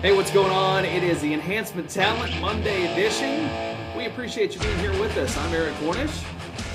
Hey, what's going on? It is the Enhancement Talent Monday edition. We appreciate you being here with us. I'm Eric Cornish.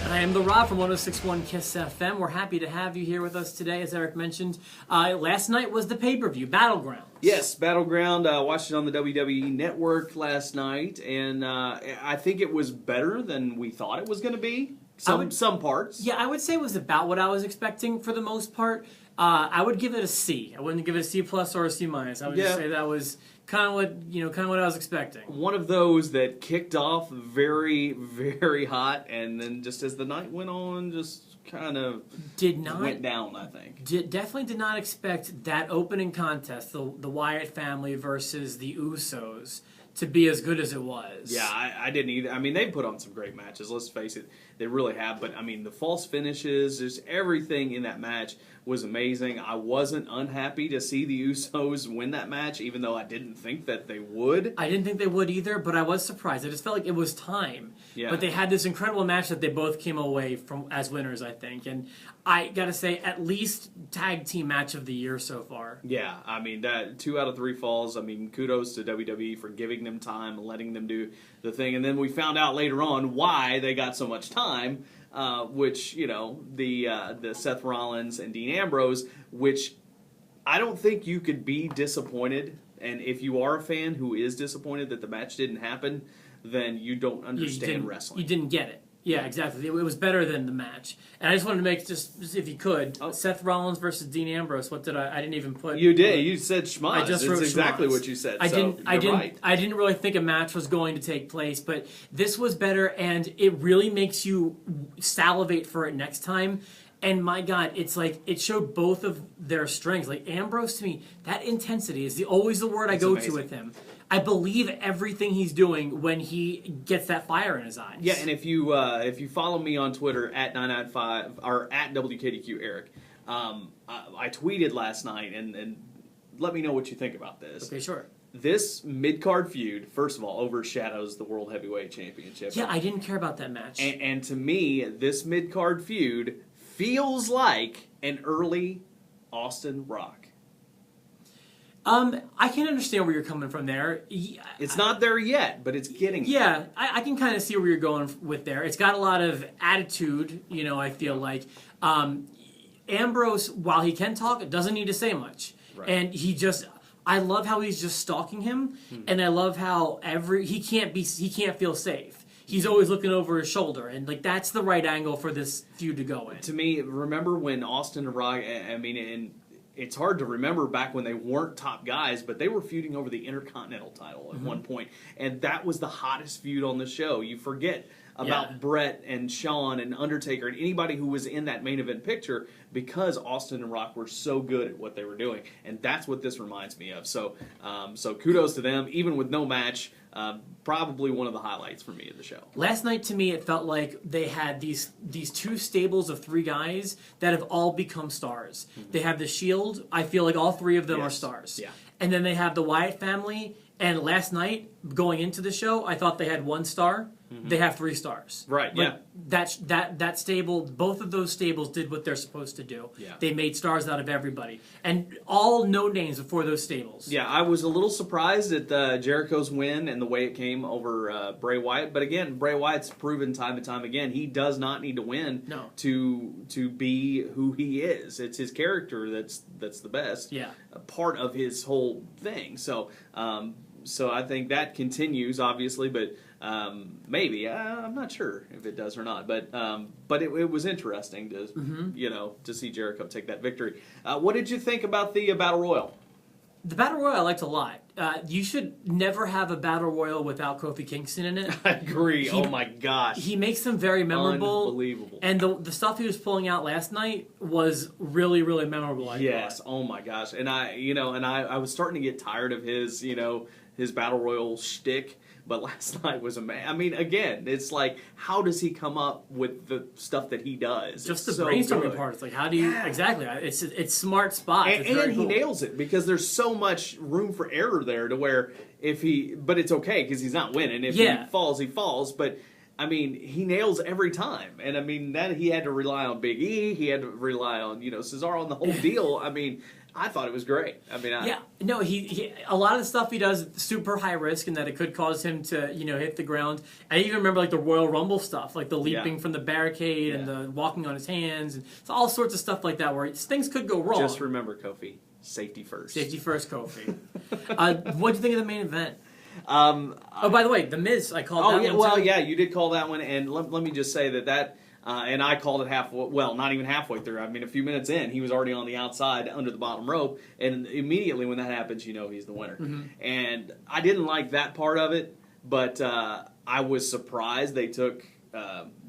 And I am the Rob from 106.1 KISS FM. We're happy to have you here with us today, as Eric mentioned. Last night was the pay-per-view, Battleground. Yes, Battleground. Watched it on the WWE Network last night, and I think it was better than we thought it was going to be. Some parts. Yeah, I would say it was about what I was expecting for the most part. I would give it a C. I wouldn't give it a C plus or a C minus. I would just say that was kind of what I was expecting. One of those that kicked off very, very hot, and then just as the night went on, just kind of went down, I think. Definitely did not expect that opening contest, the Wyatt family versus the Usos, to be as good as it was. Yeah, I didn't either. I mean, they put on some great matches, let's face it. They really have. But, I mean, the false finishes, just everything in that match was amazing. I wasn't unhappy to see the Usos win that match, even though I didn't think that they would. I didn't think they would either, but I was surprised. I just felt like it was time. Yeah. But they had this incredible match that they both came away from as winners, I think. And I got to say, at least tag team match of the year so far. Yeah, I mean, that 2 out of 3 falls. I mean, kudos to WWE for giving them time and letting them do the thing. And then we found out later on why they got so much time. Which, you know, the Seth Rollins and Dean Ambrose, which I don't think you could be disappointed. And if you are a fan who is disappointed that the match didn't happen, then you don't understand wrestling. You didn't get it. Yeah, exactly. It was better than the match. And I just wanted to make, just if you could, Seth Rollins versus Dean Ambrose. What did I didn't even put. You did. You said schmaz. I just wrote exactly schmaz. What you said. I didn't really think a match was going to take place, but this was better, and it really makes you salivate for it next time. And my God, it's like it showed both of their strengths. Like Ambrose, to me, that intensity is always the word I go to with him. I believe everything he's doing when he gets that fire in his eyes. Yeah, and if you follow me on Twitter at 995 or at WKDQ Eric, I tweeted last night and let me know what you think about this. Okay, sure. This mid-card feud, first of all, overshadows the World Heavyweight Championship. Yeah, I didn't care about that match. And to me, this mid-card feud feels like an early Austin Rock. I can understand where you're coming from there. It's not there yet, but it's getting there. Yeah, I can kind of see where you're going with there. It's got a lot of attitude, I feel like. Ambrose, while he can talk, doesn't need to say much. Right. And I love how he's just stalking him, and I love how he can't feel safe. He's always looking over his shoulder, and that's the right angle for this feud to go in. To me, remember when Austin and Rock, it's hard to remember back when they weren't top guys, but they were feuding over the Intercontinental title at one point, and that was the hottest feud on the show. You forget about Brett and Shawn and Undertaker and anybody who was in that main event picture because Austin and Rock were so good at what they were doing, and that's what this reminds me of. So kudos to them, even with no match. Probably one of the highlights for me of the show. Last night, to me, it felt like they had these 2 stables of 3 guys that have all become stars. Mm-hmm. They have the Shield. I feel like all 3 of them are stars. Yeah. And then they have the Wyatt family. And last night, going into the show, I thought they had 1 star. Mm-hmm. They have 3 stars. Right, yeah. That stable, both of those stables did what they're supposed to do. Yeah. They made stars out of everybody. And all no names before those stables. Yeah, I was a little surprised at Jericho's win and the way it came over Bray Wyatt. But again, Bray Wyatt's proven time and time again, he does not need to win to be who he is. It's his character that's the best part of his whole thing. So I think that continues, obviously, but maybe I'm not sure if it does or not. But it was interesting to to see Jericho take that victory. What did you think about the Battle Royal? The Battle Royal I liked a lot. You should never have a Battle Royal without Kofi Kingston in it. I agree. Oh my gosh, he makes them very memorable. Unbelievable. And the stuff he was pulling out last night was really, really memorable. I thought. Oh my gosh. And I was starting to get tired of his his Battle Royal shtick. But last night was amazing. I mean, again, it's like, how does he come up with the stuff that he does? Just the brainstorming part. It's like, how do you exactly? It's smart spots. And he nails it because there's so much room for error there to where but it's okay because he's not winning. If he falls, he falls. But I mean, he nails every time. And I mean, then he had to rely on Big E. He had to rely on, Cesaro and the whole deal. I mean, I thought it was great. I mean, he a lot of the stuff he does is super high risk and that it could cause him to, hit the ground. I even remember like the Royal Rumble stuff, like the leaping from the barricade and the walking on his hands and all sorts of stuff like that where things could go wrong. Just remember, Kofi, safety first. Safety first, Kofi. What do you think of the main event? By the way, The Miz, I called that one too. Well, yeah, you did call that one, and let me just say that and I called it not even halfway through. I mean, a few minutes in, he was already on the outside under the bottom rope, and immediately when that happens, he's the winner. Mm-hmm. And I didn't like that part of it, but I was surprised they took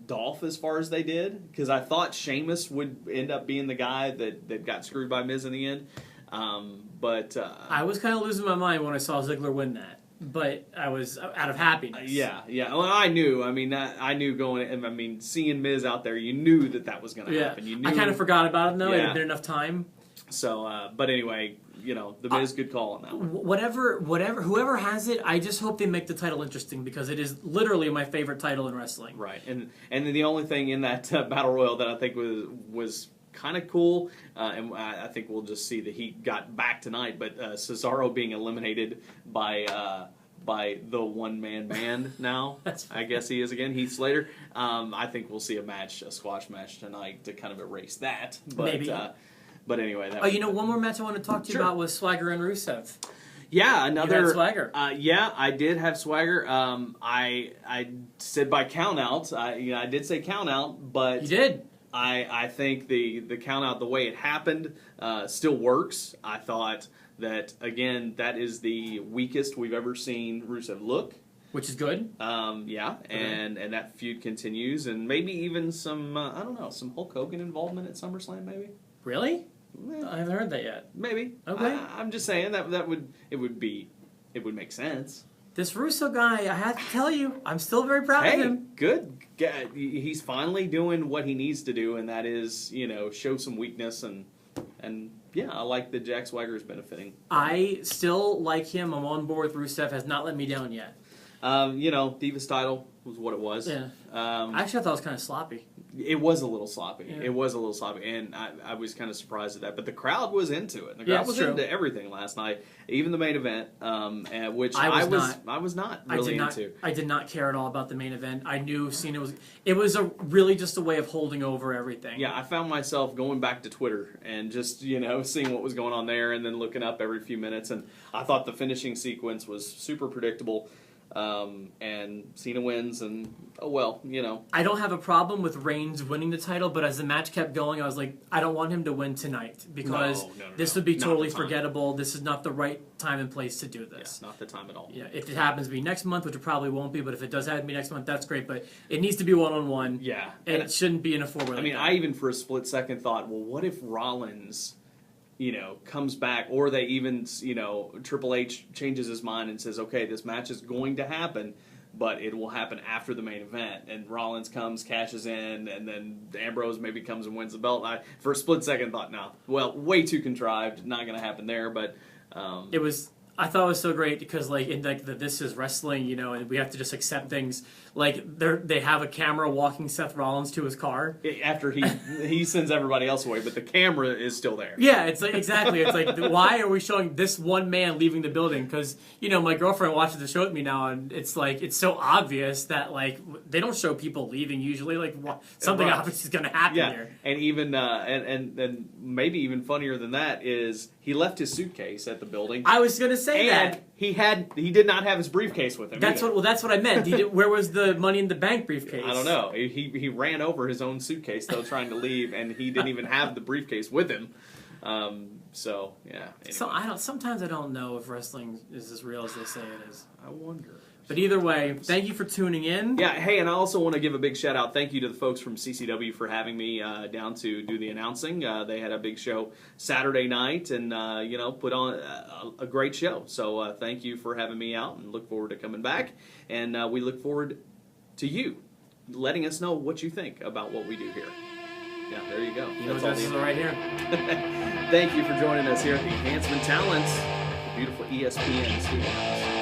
Dolph as far as they did, because I thought Sheamus would end up being the guy that got screwed by Miz in the end. But I was kind of losing my mind when I saw Ziggler win that. But I was out of happiness. Yeah. Well, I knew. I mean, I knew going. I mean, seeing Miz out there, you knew that was going to happen. You knew. I kind of forgot about it though. It had been enough time. So, but anyway, the Miz, good call on that one. Whoever has it, I just hope they make the title interesting because it is literally my favorite title in wrestling. Right, and then the only thing in that Battle Royal that I think was kind of cool, and I think we'll just see the heat got back tonight, but Cesaro being eliminated by the one-man band now. I guess he is again, Heath Slater. I think we'll see a squash match tonight to kind of erase that. But, maybe. But anyway. One more match I want to talk to you about was Swagger and Rusev. Yeah, another. You had Swagger. Yeah, I did have Swagger. I said by count out. I did say count out, but you did. I think the count out, the way it happened, still works. I thought that, again, that is the weakest we've ever seen Rusev look. Which is good. Yeah, and that feud continues, and maybe even some, I don't know, some Hulk Hogan involvement at SummerSlam, maybe? Really? I haven't heard that yet. Maybe. Okay. I'm just saying that would make sense. This Russo guy, I have to tell you, I'm still very proud of him. Good. He's finally doing what he needs to do, and that is, show some weakness, and yeah, I like that Jack Swagger is benefiting. I still like him. I'm on board with Rusev. Has not let me down yet. Divas title was what it was. Yeah. Actually, I thought it was kind of sloppy. It was a little sloppy. Yeah. It was a little sloppy, and I was kind of surprised at that. But the crowd was into it. The crowd was into everything last night, even the main event, which I was not really into. I did not care at all about the main event. I knew Cena was. It was really just a way of holding over everything. Yeah, I found myself going back to Twitter and just seeing what was going on there, and then looking up every few minutes. And I thought the finishing sequence was super predictable. And Cena wins, and I don't have a problem with Reigns winning the title, but as the match kept going, I was like, I don't want him to win tonight because this would be totally forgettable. This is not the right time and place to do this. Yeah, not the time at all. Yeah, if it happens to be next month, which it probably won't be, but if it does happen to be next month, that's great. But it needs to be one-on-one. Yeah, and it shouldn't be in a four-way. I mean, I even for a split second thought, well, what if Rollins comes back, or they even, Triple H changes his mind and says, okay, this match is going to happen, but it will happen after the main event. And Rollins comes, cashes in, and then Ambrose maybe comes and wins the belt. I, for a split second, thought, no, well, way too contrived, not going to happen there, but... I thought it was so great because, in the This Is Wrestling, and we have to just accept things. They have a camera walking Seth Rollins to his car after he sends everybody else away, but the camera is still there. Yeah, it's exactly. It's why are we showing this one man leaving the building? Because my girlfriend watches the show with me now, and it's so obvious that they don't show people leaving usually. Something obvious is going to happen here. And even and maybe even funnier than that is he left his suitcase at the building. I was going to say that. He did not have his briefcase with him. That's what I meant. Where was the Money in the Bank briefcase? I don't know. He ran over his own suitcase though, trying to leave, and he didn't even have the briefcase with him. So yeah. Anyway. So sometimes I don't know if wrestling is as real as they say it is. I wonder. But either way, thank you for tuning in. Yeah, hey, and I also want to give a big shout out. Thank you to the folks from CCW for having me down to do the announcing. They had a big show Saturday night and, put on a great show. So thank you for having me out, and look forward to coming back. And we look forward to you letting us know what you think about what we do here. Yeah, there you go. That's all right here. Thank you for joining us here at the Enhancement Talents, the beautiful ESPN studios.